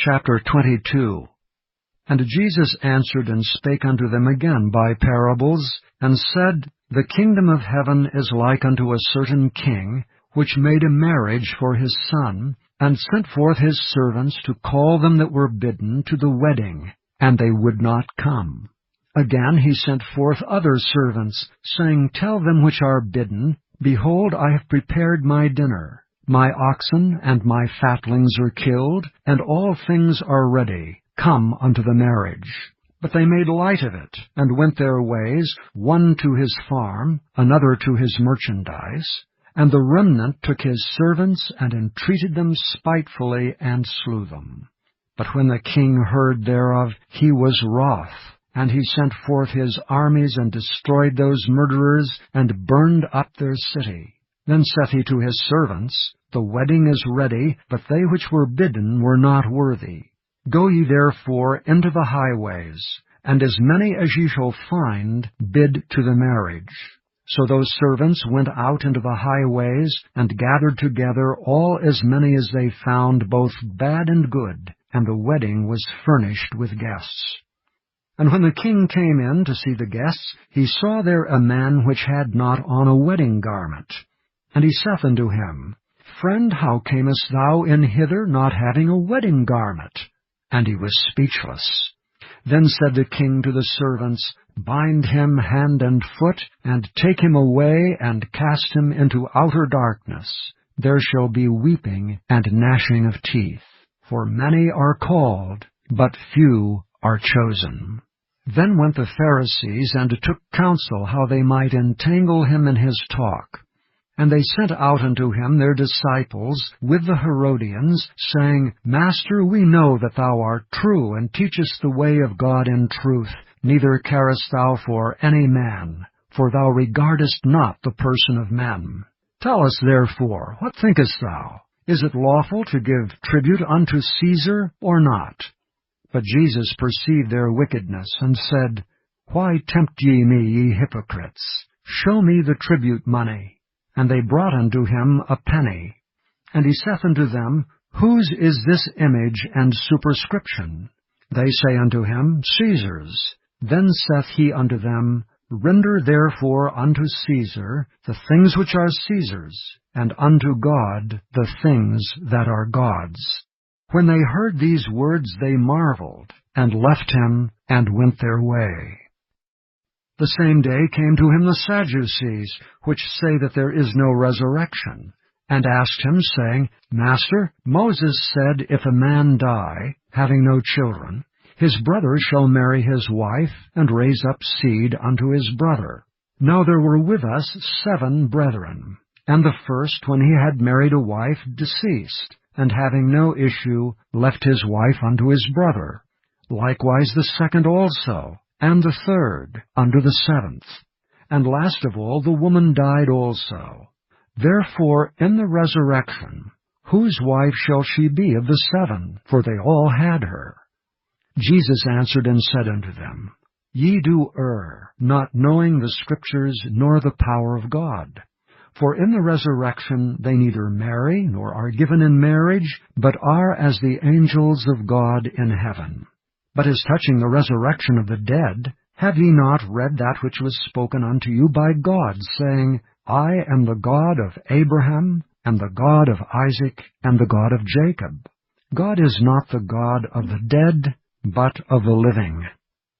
Chapter 22. And Jesus answered and spake unto them again by parables, and said, The kingdom of heaven is like unto a certain king, which made a marriage for his son, and sent forth his servants to call them that were bidden to the wedding, and they would not come. Again he sent forth other servants, saying, Tell them which are bidden, Behold, I have prepared my dinner. My oxen and my fatlings are killed, and all things are ready. Come unto the marriage. But they made light of it, and went their ways, one to his farm, another to his merchandise. And the remnant took his servants, and entreated them spitefully, and slew them. But when the king heard thereof, he was wroth, and he sent forth his armies, and destroyed those murderers, and burned up their city. Then saith he to his servants, The wedding is ready, but they which were bidden were not worthy. Go ye therefore into the highways, and as many as ye shall find, bid to the marriage. So those servants went out into the highways, and gathered together all as many as they found, both bad and good, and the wedding was furnished with guests. And when the king came in to see the guests, he saw there a man which had not on a wedding garment. And he saith unto him, Friend, how camest thou in hither, not having a wedding garment? And he was speechless. Then said the king to the servants, Bind him hand and foot, and take him away, and cast him into outer darkness. There shall be weeping and gnashing of teeth. For many are called, but few are chosen. Then went the Pharisees, and took counsel how they might entangle him in his talk. And they sent out unto him their disciples with the Herodians, saying, Master, we know that thou art true, and teachest the way of God in truth, neither carest thou for any man, for thou regardest not the person of men. Tell us therefore, what thinkest thou? Is it lawful to give tribute unto Caesar, or not? But Jesus perceived their wickedness, and said, Why tempt ye me, ye hypocrites? Show me the tribute money. And they brought unto him a penny. And he saith unto them, Whose is this image and superscription? They say unto him, Caesar's. Then saith he unto them, Render therefore unto Caesar the things which are Caesar's, and unto God the things that are God's. When they heard these words, they marveled, and left him, and went their way. The same day came to him the Sadducees, which say that there is no resurrection, and asked him, saying, Master, Moses said, If a man die, having no children, his brother shall marry his wife, and raise up seed unto his brother. Now there were with us 7 brethren, and the first, when he had married a wife, deceased, and having no issue, left his wife unto his brother. Likewise the second also, and the third unto the 7th. And last of all the woman died also. Therefore in the resurrection, whose wife shall she be of the 7? For they all had her. Jesus answered and said unto them, Ye do err, not knowing the Scriptures nor the power of God. For in the resurrection they neither marry nor are given in marriage, but are as the angels of God in heaven. But as touching the resurrection of the dead, have ye not read that which was spoken unto you by God, saying, I am the God of Abraham, and the God of Isaac, and the God of Jacob? God is not the God of the dead, but of the living.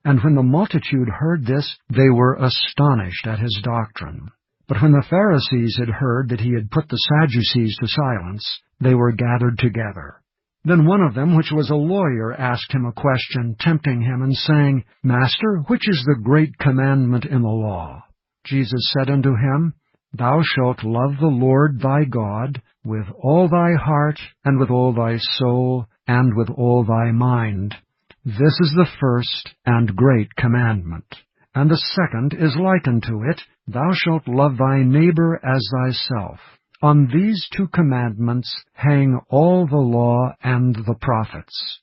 And when the multitude heard this, they were astonished at his doctrine. But when the Pharisees had heard that he had put the Sadducees to silence, they were gathered together. Then one of them, which was a lawyer, asked him a question, tempting him, and saying, Master, which is the great commandment in the law? Jesus said unto him, Thou shalt love the Lord thy God with all thy heart, and with all thy soul, and with all thy mind. This is the first and great commandment. And the second is like unto it, Thou shalt love thy neighbor as thyself. On these 2 commandments hang all the law and the prophets.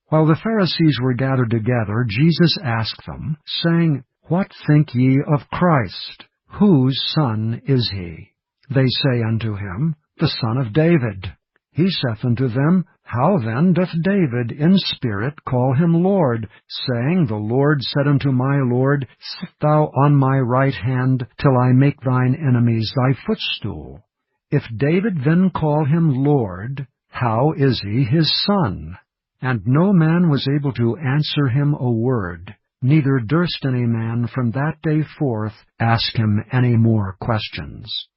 While the Pharisees were gathered together, Jesus asked them, saying, What think ye of Christ? Whose son is he? They say unto him, The son of David. He saith unto them, How then doth David in spirit call him Lord, saying, The Lord said unto my Lord, Sit thou on my right hand, till I make thine enemies thy footstool? If David then call him Lord, how is he his son? And no man was able to answer him a word, neither durst any man from that day forth ask him any more questions.